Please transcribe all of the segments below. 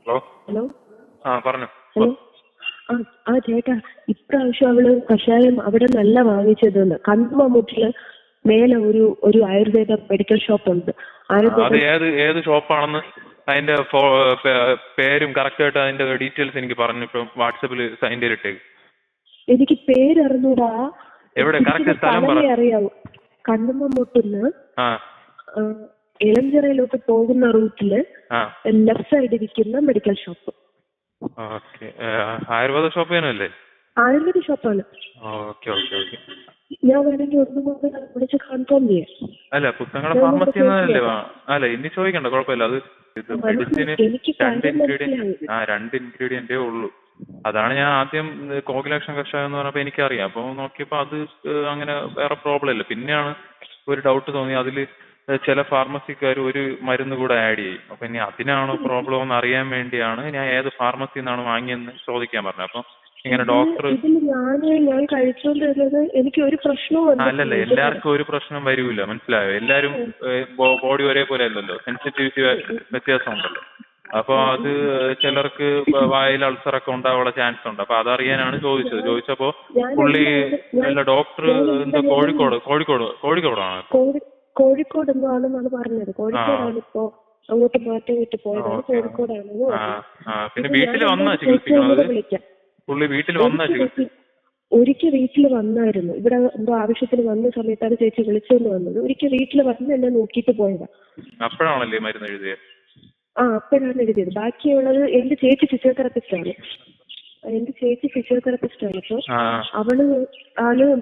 Hello. Hello. പറഞ്ഞു. Hello. ചേട്ടാ, ഇപ്രാവശ്യം അവള് കഷായം അവിടെ നല്ല വാങ്ങിച്ചതെന്ന്. കണ്ണുമൂട്ടില് മേലെ ഒരു ആയുർവേദ മെഡിക്കൽ ഷോപ്പ് ഉണ്ട്. അത് ഏത് ഷോപ്പാണെന്ന് അതിന്റെ പേരും കറക്റ്റ് ആയിട്ട് അതിന്റെ ഡീറ്റെയിൽസ് എനിക്ക് പറഞ്ഞു. ഇപ്പം വാട്സാപ്പിൽ അതിന്റെ ഇട്ടേക്ക്. എനിക്ക് പേരറിഞ്ഞൂടാ. എവിടെ കറക്റ്റ് സ്ഥലം അറിയാവൂ. കണ്ണുമൂട്ടിന്ന് ഇളഞ്ചിറയിലോട്ട് പോകുന്ന റൂട്ടില് ലെഫ്റ്റ് സൈഡ് ഇരിക്കുന്ന മെഡിക്കൽ ഷോപ്പ്. ആയുർവേദ ഷോപ്പ് തന്നെയല്ലേ? ആയുർവേദ ഷോപ്പാണ്. Okay okay okay. ഞാൻ വേണമെങ്കിൽ ഒന്നും വിളിച്ച് കൺഫേം ചെയ്യാം. അല്ല, പുത്തങ്ങട ഫാർമസി അല്ലേ? അല്ല, ഇനി ചോദിക്കണ്ട, കുഴപ്പമില്ല. അത് ഇത് മെഡിസിന് രണ്ട് ഇൻഗ്രീഡിയന്റേ ഉള്ളൂ. അതാണ് ഞാൻ ആദ്യം കോകിലാക്ഷൻ കഷായം എന്ന് പറഞ്ഞപ്പോൾ എനിക്കറിയാം. അപ്പോൾ നോക്കിയപ്പോൾ അത് അങ്ങനെ വേറെ പ്രോബ്ലം ഇല്ല. പിന്നെയാണ് ഒരു ഡൗട്ട് തോന്നി. അതിൽ ചില ഫാർമസിക്കാർ ഒരു മരുന്ന് കൂടെ ആഡ് ചെയ്യും. അപ്പൊ ഇനി അതിനാണോ പ്രോബ്ലം എന്ന് അറിയാൻ വേണ്ടിയാണ് ഞാൻ ഏത് ഫാർമസിയിൽ നിന്നാണ് വാങ്ങിയെന്ന് ചോദിക്കാൻ പറഞ്ഞത്. അപ്പൊ ഇങ്ങനെ ഡോക്ടർ ഞാൻ കഴിച്ചോണ്ടിരുന്നത് എനിക്ക് ഒരു പ്രശ്നവും അല്ലല്ല, എല്ലാവർക്കും ഒരു പ്രശ്നം വരൂല, മനസ്സിലായോ? എല്ലാരും ബോഡി ഒരേപോലെ അല്ലല്ലോ, സെൻസിറ്റിവിറ്റി വ്യത്യാസം ഉണ്ടല്ലോ. അപ്പൊ അത് ചിലർക്ക് വായിൽ അൾസറൊക്കെ ഉണ്ടാവാനുള്ള ചാൻസ് ഉണ്ട്. അപ്പൊ അതറിയാനാണ് ചോദിച്ചത്. ചോദിച്ചപ്പോ പുള്ളി അല്ല, ഡോക്ടർ എന്താ കോഴിക്കോടാണ്. കോഴിക്കോട് എന്തോ ആണെന്നാണ് പറഞ്ഞത്. കോഴിക്കോടാണ് ഇപ്പോ അങ്ങോട്ട് മാറ്റം വിട്ട് പോയതാണ്. കോഴിക്കോടാണ്. പിന്നെ വീട്ടിൽ വന്നാ ചികിത്സിക്കണത്? പുള്ളി വീട്ടിൽ വന്നാ ചികിത്സ? ഒരിക്കൽ വീട്ടിൽ വന്നായിരുന്നു. ഇവിടെ എന്തോ ആവശ്യത്തിന് വന്ന സമയത്താണ് ചേച്ചി വിളിച്ചോണ്ട് വന്നത്. ഒരിക്കൽ വീട്ടിൽ വന്ന് എന്നെ നോക്കിയിട്ട് പോയതാ. അപ്പോഴാണല്ലേ മരുന്ന് എഴുതിയത്? അപ്പോഴാണ് എഴുതിയത്. ബാക്കിയുള്ളത് എന്റെ ചേച്ചി ഫിസിയോതെറാപ്പിസ്റ്റ് ആണ്. അപ്പൊ അവള്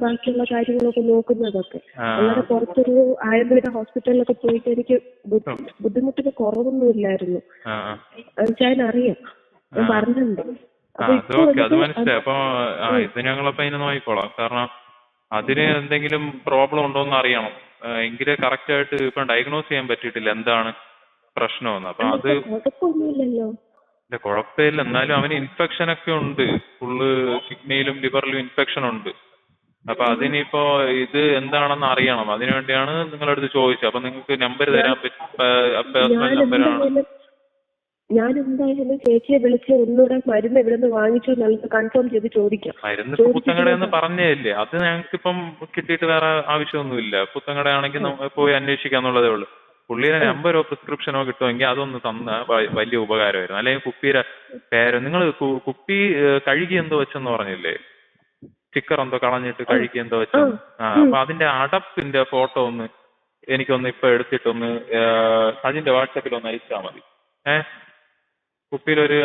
ബാക്കിയുള്ള കാര്യങ്ങളൊക്കെ നോക്കുന്നതൊക്കെ. അല്ലാതെ പുറത്തൊരു ആയുർവേദ ഹോസ്പിറ്റലിലൊക്കെ പോയിട്ട് എനിക്ക് ബുദ്ധിമുട്ടിന് കുറവൊന്നും ഇല്ലായിരുന്നു. അറിയാം, ഞാൻ പറഞ്ഞിട്ടുണ്ട്. അത് മനസ്സിലായി. അപ്പൊ ഇത് ഞങ്ങളപ്പോ അതിനെ നോക്കിക്കോളാം. കാരണം അതിന് എന്തെങ്കിലും പ്രോബ്ലം ഉണ്ടോന്ന് അറിയണം. എങ്കിലേ കറക്റ്റ് ആയിട്ട് ഇപ്പൊ ഡയഗ്നോസ് ചെയ്യാൻ പറ്റിയിട്ടില്ല എന്താണ് പ്രശ്നമെന്ന്. അപ്പൊ അത് കുഴപ്പമില്ല. എന്നാലും അവന് ഇൻഫെക്ഷൻ ഒക്കെ ഉണ്ട്. ഫുള്ള് കിഡ്നിയിലും ലിവറിലും ഇൻഫെക്ഷൻ ഉണ്ട്. അപ്പൊ അതിനിപ്പോ ഇത് എന്താണെന്ന് അറിയണം. അതിനുവേണ്ടിയാണ് നിങ്ങളടുത്ത് ചോദിച്ചത്. അപ്പൊ നിങ്ങൾക്ക് നമ്പർ തരാൻ പറ്റും, പേഴ്സണൽ നമ്പറാണ്. ഞാൻ എന്തായാലും ചേച്ചിയെ വിളിച്ച് ഒന്നുകൂടെ മരുന്ന് എവിടെ നിന്ന് വാങ്ങിച്ചു എന്നുള്ളത് കൺഫേം ചെയ്ത് ചോദിക്കാം. മരുന്ന് പുത്തങ്ങടയെന്ന് പറഞ്ഞേല്ലേ? അത് ഞങ്ങൾക്കിപ്പം കിട്ടിയിട്ട് വേറെ ആവശ്യമൊന്നുമില്ല. പുത്തങ്ങടയാണെങ്കിൽ പോയി അന്വേഷിക്കാന്നുള്ളതേ ഉള്ളൂ. പുള്ളിയുടെ നമ്പരോ പ്രിസ്ക്രിപ്ഷനോ കിട്ടുമെങ്കിൽ അതൊന്ന് തന്ന വലിയ ഉപകാരമായിരുന്നു. അല്ലെങ്കിൽ കുപ്പിയുടെ പേര് നിങ്ങൾ കുപ്പി കഴുകി എന്തോ വെച്ചെന്ന് പറഞ്ഞില്ലേ? സ്റ്റിക്കർ എന്തോ കളഞ്ഞിട്ട് കഴുകി എന്തോ വെച്ചെന്ന്. അപ്പൊ അതിന്റെ അടപ്പിന്റെ ഫോട്ടോ ഒന്ന് എനിക്കൊന്ന് ഇപ്പൊ എടുത്തിട്ടൊന്ന് അതിന്റെ വാട്സാപ്പിൽ ഒന്ന് അയച്ചാൽ മതി. കുപ്പിയിലൊരു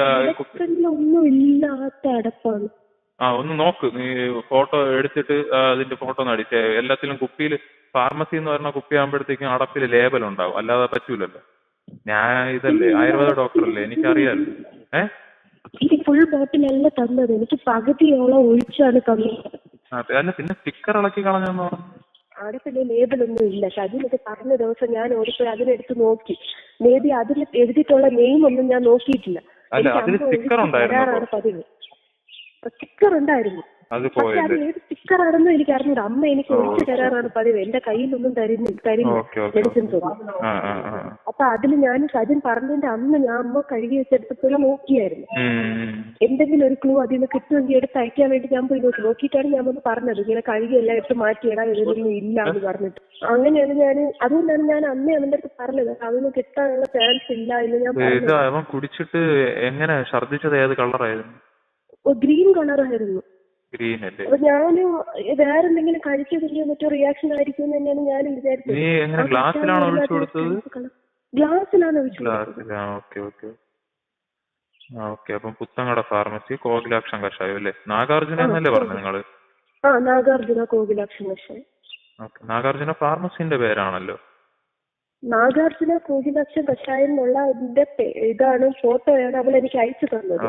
ഒന്നും ഇല്ലാത്ത അടപ്പാണ്. ഒന്ന് നോക്ക്, നീ ഫോട്ടോ എടുത്തിട്ട് അതിന്റെ ഫോട്ടോ ഒന്ന് അടിച്ചേ. എല്ലാത്തിലും കുപ്പിയിൽ ഫാർമസി എന്ന് പറഞ്ഞ കുപ്പി ആകുമ്പോഴത്തേക്കും അടപ്പിൽ ലേബൽ ഉണ്ടാവും, അല്ലാതെ പറ്റൂലല്ലോ. ഞാൻ ഇതല്ലേ ആയുർവേദ ഡോക്ടറല്ലേ, എനിക്കറിയാലോ. ഫുൾ ബോട്ടിലല്ല തന്നത്, എനിക്ക് പകുതിയോളം ഒഴിച്ചാണ് തന്നത്. അല്ല, പിന്നെ സ്റ്റിക്കർ ഇളക്കി കളഞ്ഞെന്ന് പറഞ്ഞു. അവിടെ പിന്നെ ലേബലൊന്നും ഇല്ല. അതിനൊക്കെ പറഞ്ഞ ദിവസം ഞാൻ ഓടിപ്പോയി അതിനെടുത്ത് നോക്കി. മേ ബി അതിൽ എഴുതിയിട്ടുള്ള നെയിം ഒന്നും ഞാൻ നോക്കിയിട്ടില്ല. പതിവ് സ്റ്റിക്കർ ഉണ്ടായിരുന്നു. പക്ഷെ അത് ഏത് സ്റ്റിക്കർ ആണെന്നും എനിക്ക് അറിഞ്ഞൂടാ. അമ്മ എനിക്ക് ഒഴിച്ചു തരാറാണ് പതിവ്. എന്റെ കയ്യിലൊന്നും തരില്ല മെഡിസിൻസ് ഒന്നും. അപ്പൊ അതിൽ ഞാൻ സജിൻ പറഞ്ഞതിന്റെ അന്ന് ഞാൻ അമ്മ കഴുകി വെച്ചെടുത്തപ്പോൾ നോക്കിയായിരുന്നു. എന്തെങ്കിലും ഒരു ക്ലൂ അതിൽ നിന്ന് കിട്ടുമെങ്കിൽ എടുത്ത് അയക്കാൻ വേണ്ടി ഞാൻ പോയി നോക്കിയിട്ടാണ് ഞാൻ ഒന്ന് പറഞ്ഞത്. ഇങ്ങനെ കഴുകി എല്ലാം എടുത്ത് മാറ്റിയിടാൻ ഇതിലൊന്നും ഇല്ല എന്ന് പറഞ്ഞിട്ട്. അങ്ങനെയാണ് അതുകൊണ്ടാണ് ഞാൻ അന്നേ അവന്റെ അടുത്ത് പറഞ്ഞത് അതൊന്നും കിട്ടാനുള്ള ചാൻസ് ഇല്ല എന്ന് ഞാൻ പറഞ്ഞു. കുടിച്ചിട്ട് എങ്ങനെ ഛർദ്ദിച്ചത്? ഏത് കളറായിരുന്നു? ഗ്രീൻ കളറായിരുന്നു. അപ്പൊ ഞാന് വേറെ എന്തെങ്കിലും കഴിച്ചതില്ലോ മറ്റോ റിയാക്ഷൻ ആയിരിക്കും എന്ന് തന്നെയാണ് ഞാൻ വിചാരിച്ചത്. ഗ്ലാസ്സിലാണ് ഒഴിച്ചു കൊടുത്തത്. അപ്പം പുത്തങ്ങട ഫാർമസി കോകിലാക്ഷൻ കഷായം അല്ലേ? നാഗാർജുന എന്നല്ലേ പറഞ്ഞു നിങ്ങള്? നാഗാർജുന കോകിലാക്ഷൻ കഷായം. നാഗാർജുന ഫാർമസിന്റെ പേരാണല്ലോ. നാഗാർജുന കോകിലാക്ഷൻ കഷായം എന്നുള്ള ഇതാണ് ഫോട്ടോയാണ് അവൾ എനിക്ക് അയച്ചു തന്നത്.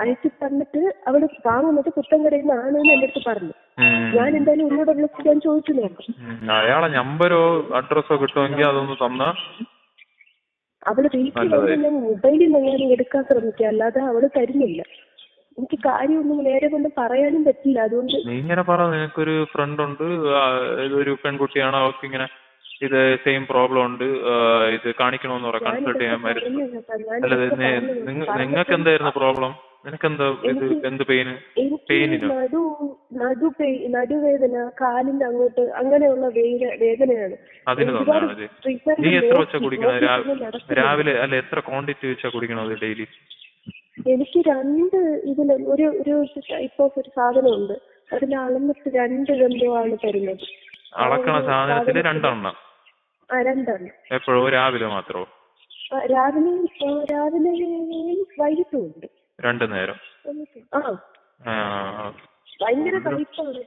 അയച്ചു തന്നിട്ട് അവള് വാങ്ങുന്നത് പുത്തൻകടയിൽ നിന്നാണെന്ന് എന്റെ അടുത്ത് പറഞ്ഞു. ഞാൻ എന്തായാലും ഒന്നുകൂടെ വിളിച്ച് ഞാൻ ചോദിച്ചു നോക്കാം. അയാളെ നമ്പരോ അഡ്രസ്സോ കിട്ടുമെങ്കിൽ അതൊന്ന് തന്ന. അവള് വീട്ടിൽ ഞാൻ മൊബൈലിൽ നിന്ന് എടുക്കാൻ ശ്രമിക്കുക, അല്ലാതെ അവള് തരുന്നില്ല. എനിക്ക് കാര്യമൊന്നും നേരെ കൊണ്ട് പറയാനും പറ്റില്ല. അതുകൊണ്ട് നീ ഇങ്ങനെ പറ, നിനക്കൊരു ഫ്രണ്ട് ഉണ്ട്, ഒരു പെൺകുട്ടിയാണ്, അവർക്ക് ഇങ്ങനെ ഇത് സെയിം പ്രോബ്ലം ഉണ്ട്, ഇത് കാണിക്കണമെന്ന് പറയാം, കൺസൾട്ട് ചെയ്യാൻ മരുന്ന്. അല്ലാതെ നിങ്ങൾക്ക് എന്തായിരുന്നു പ്രോബ്ലം? നിനക്കെന്താ ഇത് എന്ത് പെയിന്? പെയിനിനോ? നടുവേദന, കാലിന്റെ അങ്ങോട്ട് അങ്ങനെയുള്ള വേദനയാണ്. അതിന് തന്നെയാണ്. നീ എത്ര വെച്ചാ കുടിക്കണത് രാവിലെ? അല്ല, എത്ര ക്വാണ്ടിറ്റി വെച്ചാ കുടിക്കണത് ഡെയിലി? എനിക്ക് 2 ഇതിൽ ഒരു ടൈപ്പ് ഓഫ് ഒരു സാധനമുണ്ട്. അതിൽ അളന്നിട്ട് 2 ഗന്ധമാണ് തരുന്നത്. അളക്കണ സാധനത്തില് 2 എണ്ണം? 2 എണ്ണം. എപ്പോഴും രാവിലെ മാത്രമോ? രാവിലെ വൈകിട്ടും ഉണ്ട്. 2 നേരം? ഭയങ്കര കയ്പാണ്.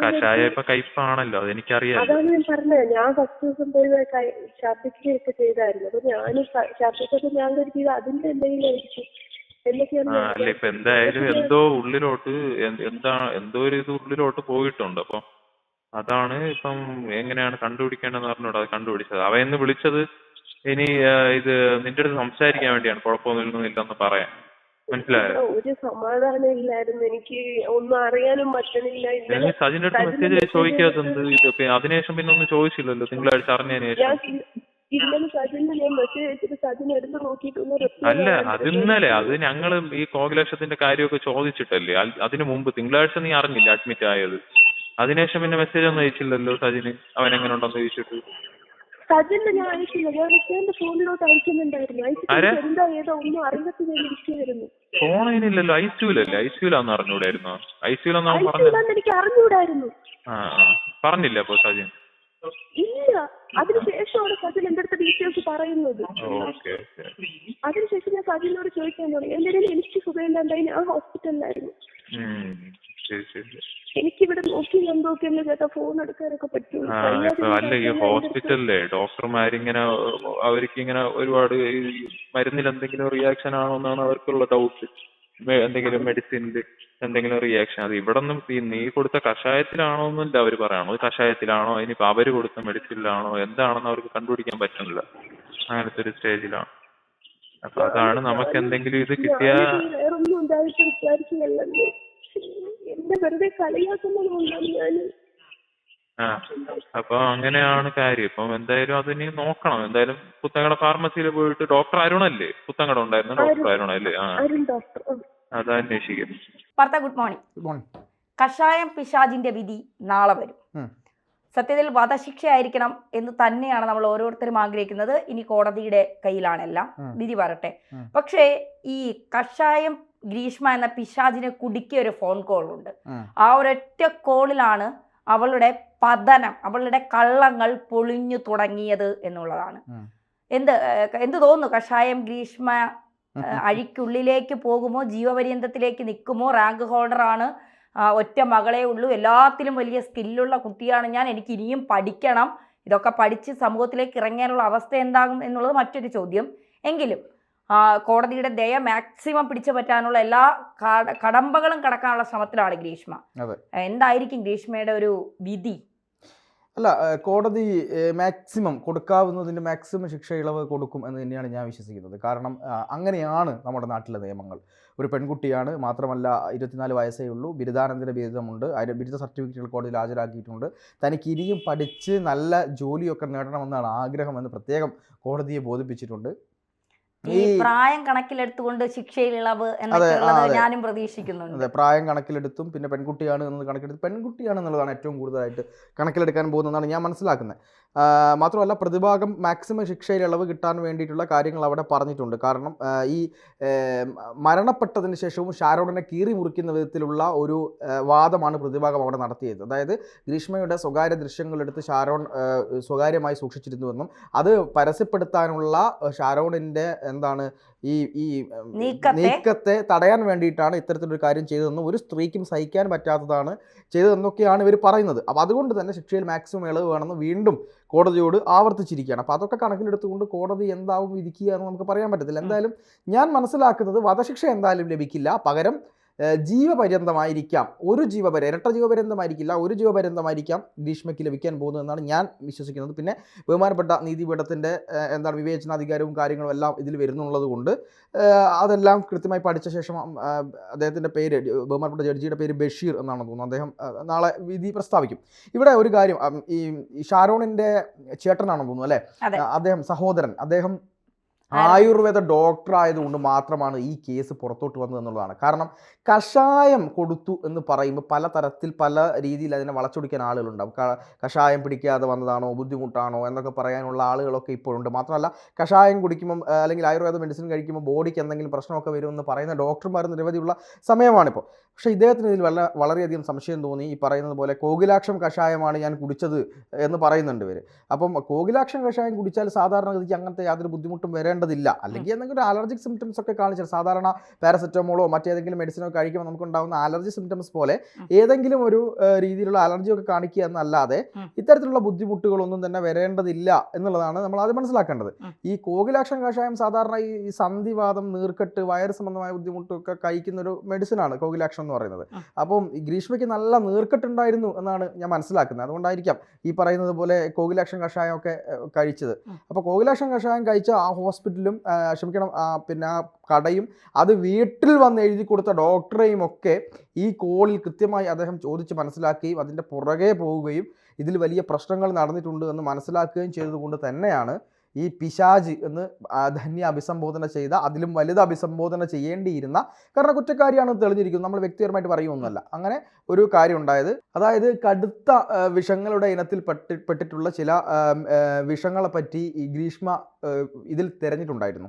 കഷായ ഇപ്പൊ കയ്പാണല്ലോ, അതെനിക്കറിയാം. അതാണ് ഞാൻ പറഞ്ഞത്. ഞാൻ ഫസ്റ്റ് ദിവസം പോയി ഛർദിക്കുകയൊക്കെ ചെയ്തായിരുന്നു. അപ്പൊ ഞാൻ ഛർദിച്ചപ്പോ ഞാൻ കരുതിയത് അതിന്റെ എന്തെങ്കിലും ആയിരിക്കും. അല്ല, ഇപ്പൊ എന്തായാലും എന്തോ ഉള്ളിലോട്ട് എന്തോ ഒരു ഇത് ഉള്ളിലോട്ട് പോയിട്ടുണ്ട്. അപ്പൊ അതാണ് ഇപ്പം എങ്ങനെയാണ് കണ്ടുപിടിക്കേണ്ടതെന്ന് പറഞ്ഞോട് അത് കണ്ടുപിടിച്ചത്. അവയെന്ന് വിളിച്ചത് ഇനി ഇത് നിന്റെ അടുത്ത് സംസാരിക്കാൻ വേണ്ടിയാണ്, കുഴപ്പമൊന്നുമില്ലെന്ന് പറയാൻ. മനസ്സിലായോ? ഒരു സമാധാനം ഇല്ലായിരുന്നു. എനിക്ക് ഒന്നും അറിയാനും പറ്റണില്ല. സജിന്റെ അടുത്ത് മെസ്സേജ് ചോദിക്കാത്തത് ഇത് അതിനുശേഷം പിന്നെ ഒന്നും ചോദിച്ചില്ലല്ലോ തിങ്കളാഴ്ച അറിഞ്ഞതിന് ശേഷം? അല്ല, അത് ഇന്നലെ അത് ഞങ്ങള് ഈ കോകിലക്ഷത്തിന്റെ കാര്യമൊക്കെ ചോദിച്ചിട്ടല്ലേ. അതിനു മുമ്പ് തിങ്കളാഴ്ച നീ അറിഞ്ഞില്ല അഡ്മിറ്റ് ആയത്. അതിനുശേഷം പിന്നെ മെസ്സേജ് ഒന്നും അയച്ചില്ലല്ലോ സജിന്, അവൻ എങ്ങനെ ഉണ്ടെന്ന് ചോദിച്ചിട്ട്. സജിന്റെ ഞാൻ അയച്ചില്ല. ഞാൻ എന്റെ ഫോണിലോട്ട് അയക്കുന്നുണ്ടായിരുന്നു. എന്താ ഏതോ ഒന്നും അറിഞ്ഞിട്ട് ഞാൻ ഇരിക്കുകയായിരുന്നു. ഫോണില്ലല്ലോ, ഐസിയുലല്ലേ? ഐസിയുലാന്ന് അറിഞ്ഞൂടായിരുന്നോ? ഐസിയുലെന്ന് അവൻ പറഞ്ഞു. എനിക്ക് അറിഞ്ഞൂടായിരുന്നു. പറഞ്ഞില്ല അപ്പൊ സജിൻ? ഇല്ല, അതിനുശേഷമാണ് സജിൻ എന്റെ അടുത്ത് ഡീറ്റെയിൽസ് പറയുന്നത്. അതിനുശേഷം ഞാൻ സജിനോട് ചോദിക്കാൻ തുടങ്ങി. എന്റെ എനിക്ക് സുഖമില്ലാണ്ടായി ഞാൻ ഹോസ്പിറ്റലിലായിരുന്നു. എനിക്കിവിടെ നോക്കി നോക്കിയെന്ന് കേട്ടാ ഫോൺ എടുക്കാനൊക്കെ പറ്റും. അല്ല, ഈ ഹോസ്പിറ്റലിലെ ഡോക്ടർമാരിങ്ങനെ അവർക്കിങ്ങനെ ഒരുപാട് മരുന്നിൽ എന്തെങ്കിലും റിയാക്ഷൻ ആണോ എന്നാണ് അവർക്കുള്ള ഡൗട്ട്. എന്തെങ്കിലും മെഡിസിനിൽ എന്തെങ്കിലും റിയാക്ഷൻ. അത് ഇവിടെ ഒന്നും നീ കൊടുത്ത കഷായത്തിലാണോ എന്നല്ല അവർ പറയണോ. കഷായത്തിലാണോ ഇനിയിപ്പോ അവര് കൊടുത്ത മെഡിസിനിലാണോ എന്താണെന്ന് അവർക്ക് കണ്ടുപിടിക്കാൻ പറ്റുന്നില്ല. അങ്ങനത്തെ ഒരു സ്റ്റേജിലാണ്. അപ്പൊ അതാണ് നമുക്ക് എന്തെങ്കിലും ഇത് കിട്ടിയ അപ്പൊ അങ്ങനെയാണ് കാര്യം. ഇപ്പം എന്തായാലും അതിനി നോക്കണം. എന്തായാലും പുത്തങ്കട ഫാർമസിയിൽ പോയിട്ട് ഡോക്ടർ അരുണല്ലേ പുത്തങ്കട ഉണ്ടായിരുന്ന ഡോക്ടർ അരുണല്ലേ? അത് അന്വേഷിക്കും. Good morning. കഷായം പിശാചിന്റെ വിധി നാളെ വരും. സത്യത്തിൽ വധശിക്ഷയായിരിക്കണം എന്ന് തന്നെയാണ് നമ്മൾ ഓരോരുത്തരും ആഗ്രഹിക്കുന്നത്. ഇനി കോടതിയുടെ കയ്യിലാണെല്ലാം, വിധി പറട്ടെ. പക്ഷേ ഈ കഷായം ഗ്രീഷ്മ എന്ന പിശാചിനെ കുടുക്കിയ ഒരു ഫോൺ കോൾ ഉണ്ട്. ആ ഒരൊറ്റ കോളിലാണ് അവളുടെ കള്ളങ്ങൾ പൊളിഞ്ഞു തുടങ്ങിയത് എന്നുള്ളതാണ്. എന്ത് തോന്നുന്നു? കഷായം ഗ്രീഷ്മ അഴിക്കുള്ളിലേക്ക് പോകുമോ? ജീവപര്യന്തത്തിലേക്ക് നിൽക്കുമോ? റാങ്ക് ഹോൾഡറാണ്, ഒറ്റ മകളെ ഉള്ളൂ, എല്ലാത്തിലും വലിയ സ്കില്ലുള്ള കുട്ടിയാണ് ഞാൻ, എനിക്ക് ഇനിയും പഠിക്കണം, ഇതൊക്കെ പഠിച്ച് സമൂഹത്തിലേക്ക് ഇറങ്ങാനുള്ള അവസ്ഥ എന്താകും എന്നുള്ളത് മറ്റൊരു ചോദ്യം. എങ്കിലും കോടതിയുടെ ദയ മാക്സിമം പിടിച്ചു പറ്റാനുള്ള എല്ലാ കടമ്പകളും കടക്കാനുള്ള ശ്രമത്തിലാണ് ഗ്രീഷ്മ. എന്തായിരിക്കും ഗ്രീഷ്മയുടെ ഒരു വിധി? അല്ല, കോടതി മാക്സിമം കൊടുക്കാവുന്നതിൻ്റെ മാക്സിമം ശിക്ഷ ഇളവ് കൊടുക്കും എന്ന് തന്നെയാണ് ഞാൻ വിശ്വസിക്കുന്നത്. കാരണം അങ്ങനെയാണ് നമ്മുടെ നാട്ടിലെ നിയമങ്ങൾ. ഒരു പെൺകുട്ടിയാണ്, മാത്രമല്ല 24 വയസ്സേ ഉള്ളൂ, ബിരുദാനന്തര ബിരുദമുണ്ട്, ബിരുദ സർട്ടിഫിക്കറ്റുകൾ കോടതിയിൽ ഹാജരാക്കിയിട്ടുണ്ട്, തനിക്ക് ഇനിയും പഠിച്ച് നല്ല ജോലിയൊക്കെ നേടണമെന്നാണ് ആഗ്രഹമെന്ന് പ്രത്യേകം കോടതിയെ ബോധിപ്പിച്ചിട്ടുണ്ട്. ഈ പ്രായം കണക്കിലെടുത്തുകൊണ്ട് ശിക്ഷയിൽ ഇളവ് എന്നൊക്കെയുള്ളത് ഞാനും പ്രതീക്ഷിക്കുന്നുണ്ട്. അതെ, പ്രായം കണക്കിലെടുത്തും പിന്നെ പെൺകുട്ടിയാണ് എന്നത് കണക്കിലെടുത്ത് പെൺകുട്ടിയാണെന്നുള്ളതാണ് ഏറ്റവും കൂടുതലായിട്ട് കണക്കിലെടുക്കാൻ പോകുന്നതെന്നാണ് ഞാൻ മനസ്സിലാക്കുന്നത്. മാത്രമല്ല പ്രതിഭാഗം മാക്സിമം ശിക്ഷയിൽ ഇളവ് കിട്ടാൻ വേണ്ടിയിട്ടുള്ള കാര്യങ്ങൾ അവിടെ പറഞ്ഞിട്ടുണ്ട്. കാരണം ഈ മരണപ്പെട്ടതിന് ശേഷവും ഷാരോണിനെ കീറി മുറിക്കുന്ന വിധത്തിലുള്ള ഒരു വാദമാണ് പ്രതിഭാഗം അവിടെ നടത്തിയത്. അതായത് ഗ്രീഷ്മയുടെ സ്വകാര്യ ദൃശ്യങ്ങളെടുത്ത് ഷാരോൺ സ്വകാര്യമായി സൂക്ഷിച്ചിരുന്നുവെന്നും അത് പരസ്യപ്പെടുത്താനുള്ള ഷാരോണിൻ്റെ ഈ നീക്കത്തെ തടയാൻ വേണ്ടിയിട്ടാണ് ഇത്തരത്തിലൊരു കാര്യം ചെയ്തതെന്നും ഒരു സ്ത്രീക്കും സഹിക്കാൻ പറ്റാത്തതാണ് ചെയ്തതെന്നൊക്കെയാണ് ഇവർ പറയുന്നത്. അപ്പോൾ അതുകൊണ്ട് തന്നെ ശിക്ഷയിൽ മാക്സിമം ഇളവ് വേണമെന്ന് വീണ്ടും കോടതിയോട് ആവർത്തിച്ചിരിക്കുകയാണ്. അപ്പോൾ അതൊക്കെ കണക്കിലെടുത്തുകൊണ്ട് കോടതി എന്താവും വിധിക്കുക എന്ന് നമുക്ക് പറയാൻ പറ്റത്തില്ല. എന്തായാലും ഞാൻ മനസ്സിലാക്കുന്നത് വധശിക്ഷ എന്തായാലും ലഭിക്കില്ല. പകരം ജീവപര്യന്തമായിരിക്കാം, ഇരട്ട ജീവപര്യന്തമായിരിക്കില്ല, ഒരു ജീവപര്യന്തമായിരിക്കാം ഗ്രീഷ്മയ്ക്ക് ലഭിക്കാൻ പോകുന്നതെന്നാണ് ഞാൻ വിശ്വസിക്കുന്നത്. പിന്നെ ബഹുമാനപ്പെട്ട നീതിപീഠത്തിൻ്റെ വിവേചനാധികാരവും കാര്യങ്ങളും എല്ലാം ഇതിൽ വരുന്നുള്ളത് കൊണ്ട് അതെല്ലാം കൃത്യമായി പഠിച്ച ശേഷം അദ്ദേഹത്തിൻ്റെ പേര്, ബഹുമാനപ്പെട്ട ജഡ്ജിയുടെ പേര് ബഷീർ എന്നാണ് തോന്നുന്നത്, അദ്ദേഹം നാളെ വിധി പ്രസ്താവിക്കും. ഇവിടെ ഒരു കാര്യം, ഈ ഷാരോണിൻ്റെ ചേട്ടനാണെന്ന് തോന്നുന്നു അല്ലേ, അദ്ദേഹം സഹോദരൻ, അദ്ദേഹം ആയുർവേദ ഡോക്ടർ ആയതുകൊണ്ട് മാത്രമാണ് ഈ കേസ് പുറത്തോട്ട് വന്നത് എന്നുള്ളതാണ്. കാരണം കഷായം കൊടുത്തു എന്ന് പറയുമ്പോൾ പലതരത്തിൽ പല രീതിയിൽ അതിനെ വളച്ചൊടിക്കാൻ ആളുകളുണ്ടാവും. കഷായം പിടിക്കാതെ വന്നതാണോ, ബുദ്ധിമുട്ടാണോ എന്നൊക്കെ പറയാനുള്ള ആളുകളൊക്കെ ഇപ്പോഴുണ്ട്. മാത്രമല്ല കഷായം കുടിക്കുമ്പം അല്ലെങ്കിൽ ആയുർവേദ മെഡിസിൻ കഴിക്കുമ്പോൾ ബോഡിക്ക് എന്തെങ്കിലും പ്രശ്നമൊക്കെ വരുമെന്ന് പറയുന്ന ഡോക്ടർമാർ നിരവധിയുള്ള സമയമാണിപ്പോൾ. പക്ഷേ ഇദ്ദേഹത്തിന് ഇതിൽ വളരെയധികം സംശയം തോന്നി. ഈ പറയുന്നത് പോലെ കോകിലാക്ഷം കഷായമാണ് ഞാൻ കുടിച്ചത് എന്ന് പറയുന്നുണ്ട് ഇവർ. അപ്പം കോകിലാക്ഷം കഷായം കുടിച്ചാൽ സാധാരണഗതിക്ക് അങ്ങനത്തെ യാതൊരു ബുദ്ധിമുട്ടും വരേണ്ടതില്ല. അല്ലെങ്കിൽ എന്തെങ്കിലും അലർജിക് സിംറ്റംസ് ഒക്കെ കാണിച്ചാൽ, സാധാരണ പാരസെറ്റമോളോ മറ്റേതെങ്കിലും മെഡിസിനോ കഴിക്കുമ്പോൾ നമുക്കുണ്ടാകുന്ന അലർജി സിംറ്റംസ് പോലെ ഏതെങ്കിലും ഒരു രീതിയിലുള്ള അലർജിയൊക്കെ കാണിക്കുക എന്നല്ലാതെ ഇത്തരത്തിലുള്ള ബുദ്ധിമുട്ടുകളൊന്നും തന്നെ വരേണ്ടതില്ല എന്നുള്ളതാണ് നമ്മൾ ആദ്യം മനസ്സിലാക്കേണ്ടത്. ഈ കോകിലാക്ഷം കഷായം സാധാരണ ഈ സന്ധിവാദം, നീർക്കെട്ട്, വയറ് സംബന്ധമായ ബുദ്ധിമുട്ടൊക്കെ കഴിക്കുന്ന ഒരു മെഡിസിനാണ് കോകിലാക്ഷം എന്ന് പറയുന്നത്. അപ്പം ഗ്രീഷ്മയ്ക്ക് നല്ല നീർക്കെട്ടുണ്ടായിരുന്നു എന്നാണ് ഞാൻ മനസ്സിലാക്കുന്നത്. അതുകൊണ്ടായിരിക്കാം ഈ പറയുന്നത് പോലെ കോകിലാക്ഷം കഷായമൊക്കെ കഴിച്ചത്. അപ്പോൾ കോകിലാക്ഷം കഷായം കഴിച്ച ആ ഹോസ്പിറ്റലും പിന്നെ ആ കടയും അത് വീട്ടിൽ വന്ന് എഴുതി കൊടുത്ത ഡോക്ടറെയും ഒക്കെ ഈ കോളിൽ കൃത്യമായി അദ്ദേഹം ചോദിച്ച് മനസ്സിലാക്കുകയും അതിൻ്റെ പുറകെ പോവുകയും ഇതിൽ വലിയ പ്രശ്നങ്ങൾ നടന്നിട്ടുണ്ട് എന്ന് മനസ്സിലാക്കുകയും ചെയ്തതുകൊണ്ട് തന്നെയാണ് ഈ പിശാജ് എന്ന് ധന്യ അഭിസംബോധന ചെയ്ത, അതിലും വലുത് അഭിസംബോധന ചെയ്യേണ്ടിയിരുന്ന, കാരണം കുറ്റക്കാരിയാണെന്ന് തെളിഞ്ഞിരിക്കുന്നു, നമ്മൾ വ്യക്തിപരമായിട്ട് പറയുമൊന്നുമല്ല, അങ്ങനെ ഒരു കാര്യം ഉണ്ടായത്. അതായത് കടുത്ത വിഷങ്ങളുടെ ഇനത്തിൽ പെട്ടിട്ടുള്ള ചില വിഷങ്ങളെ പറ്റി ഈ ഗ്രീഷ്മ ഇതിൽ തിരഞ്ഞിട്ടുണ്ടായിരുന്നു,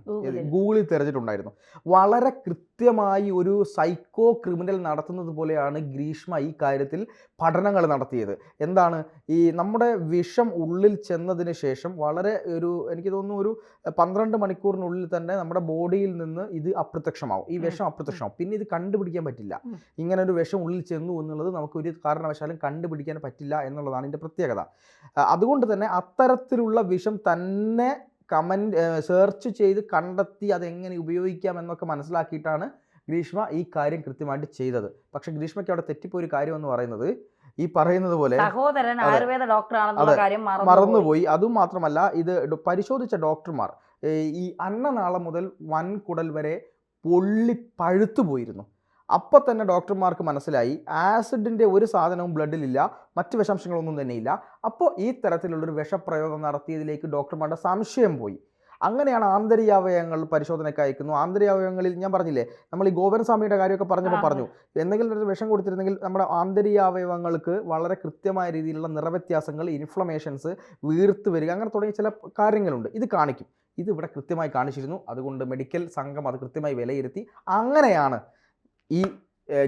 ഗൂഗിളിൽ തിരഞ്ഞിട്ടുണ്ടായിരുന്നു. വളരെ കൃത്യമായി ഒരു സൈക്കോ ക്രിമിനൽ നടത്തുന്നത് പോലെയാണ് ഗ്രീഷ്മ ഈ കാര്യത്തിൽ പഠനങ്ങൾ നടത്തിയത്. എന്താണ്, ഈ നമ്മുടെ വിഷം ഉള്ളിൽ ചെന്നതിന് ശേഷം വളരെ എനിക്ക് തോന്നുന്നു ഒരു 12 മണിക്കൂറിനുള്ളിൽ തന്നെ നമ്മുടെ ബോഡിയിൽ നിന്ന് ഇത് അപ്രത്യക്ഷമാവും, ഈ വിഷം അപ്രത്യക്ഷമാവും. പിന്നെ ഇത് കണ്ടുപിടിക്കാൻ പറ്റില്ല. ഇങ്ങനെ ഒരു വിഷം ഉള്ളിൽ ചെന്നു എന്നുള്ളത് നമുക്ക് ഒരു കാരണവശാലും കണ്ടുപിടിക്കാൻ പറ്റില്ല എന്നുള്ളതാണ് ഇതിൻ്റെ പ്രത്യേകത. അതുകൊണ്ട് തന്നെ അത്തരത്തിലുള്ള വിഷം തന്നെ സെർച്ച് ചെയ്ത് കണ്ടെത്തി അതെങ്ങനെ ഉപയോഗിക്കാം എന്നൊക്കെ മനസ്സിലാക്കിയിട്ടാണ് ഗ്രീഷ്മ ഈ കാര്യം കൃത്യമായിട്ട് ചെയ്തത്. പക്ഷെ ഗ്രീഷ്മയ്ക്ക് അവിടെ തെറ്റിപ്പോയൊരു കാര്യം എന്ന് പറയുന്നത്, ഈ പറയുന്നത് പോലെ സഹോദരൻ ആയുർവേദ ഡോക്ടറാണെന്നുള്ള കാര്യം മറന്നുപോയി. അതും മാത്രമല്ല, ഇത് പരിശോധിച്ച ഡോക്ടർമാർ ഈ അന്നനാളം മുതൽ വൻകുടൽ വരെ പൊള്ളി പഴുത്തു പോയിരുന്നു. അപ്പോൾ തന്നെ ഡോക്ടർമാർക്ക് മനസ്സിലായി ആസിഡിൻ്റെ ഒരു സാധനവും ബ്ലഡിലില്ല, മറ്റ് വിഷാംശങ്ങളൊന്നും തന്നെയില്ല. അപ്പോൾ ഈ തരത്തിലുള്ളൊരു വിഷപ്രയോഗം നടത്തിയതിലേക്ക് ഡോക്ടർമാരുടെ സംശയം പോയി. അങ്ങനെയാണ് ആന്തരികാവയവങ്ങൾ പരിശോധനയ്ക്ക് അയക്കുന്നു. ആന്തരികാവയവങ്ങളിൽ ഞാൻ പറഞ്ഞില്ലേ, നമ്മൾ ഈ ഗോപനസ്വാമിയുടെ കാര്യമൊക്കെ പറഞ്ഞപ്പോൾ പറഞ്ഞു, എന്തെങ്കിലും ഒരു വിഷം കൊടുത്തിരുന്നെങ്കിൽ നമ്മുടെ ആന്തരികാവയവങ്ങൾക്ക് വളരെ കൃത്യമായ രീതിയിലുള്ള നിറവ്യത്യാസങ്ങൾ, ഇൻഫ്ലമേഷൻസ്, വീർത്ത് വരിക, അങ്ങനെ തുടങ്ങിയ ചില കാര്യങ്ങളുണ്ട്. ഇത് കാണിക്കും. ഇത് ഇവിടെ കൃത്യമായി കാണിച്ചിരുന്നു. അതുകൊണ്ട് മെഡിക്കൽ സംഘം അത് കൃത്യമായി വിലയിരുത്തി. അങ്ങനെയാണ് ഈ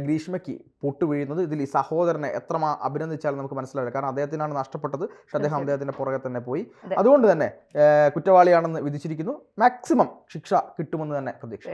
ഗ്രീഷ്മയ്ക്ക് പൊട്ടു വീഴുന്നത്. ഇതിൽ ഈ സഹോദരനെ എത്ര അഭിനന്ദിച്ചാലും നമുക്ക് മനസ്സിലാവില്ല. കാരണം അദ്ദേഹത്തിനാണ് നഷ്ടപ്പെട്ടത്, പക്ഷെ അദ്ദേഹത്തിൻ്റെ പുറകെ തന്നെ പോയി. അതുകൊണ്ട് തന്നെ കുറ്റവാളിയാണെന്ന് വിധിച്ചിരിക്കുന്നു. മാക്സിമം ശിക്ഷ കിട്ടുമെന്ന് തന്നെ പ്രതീക്ഷ.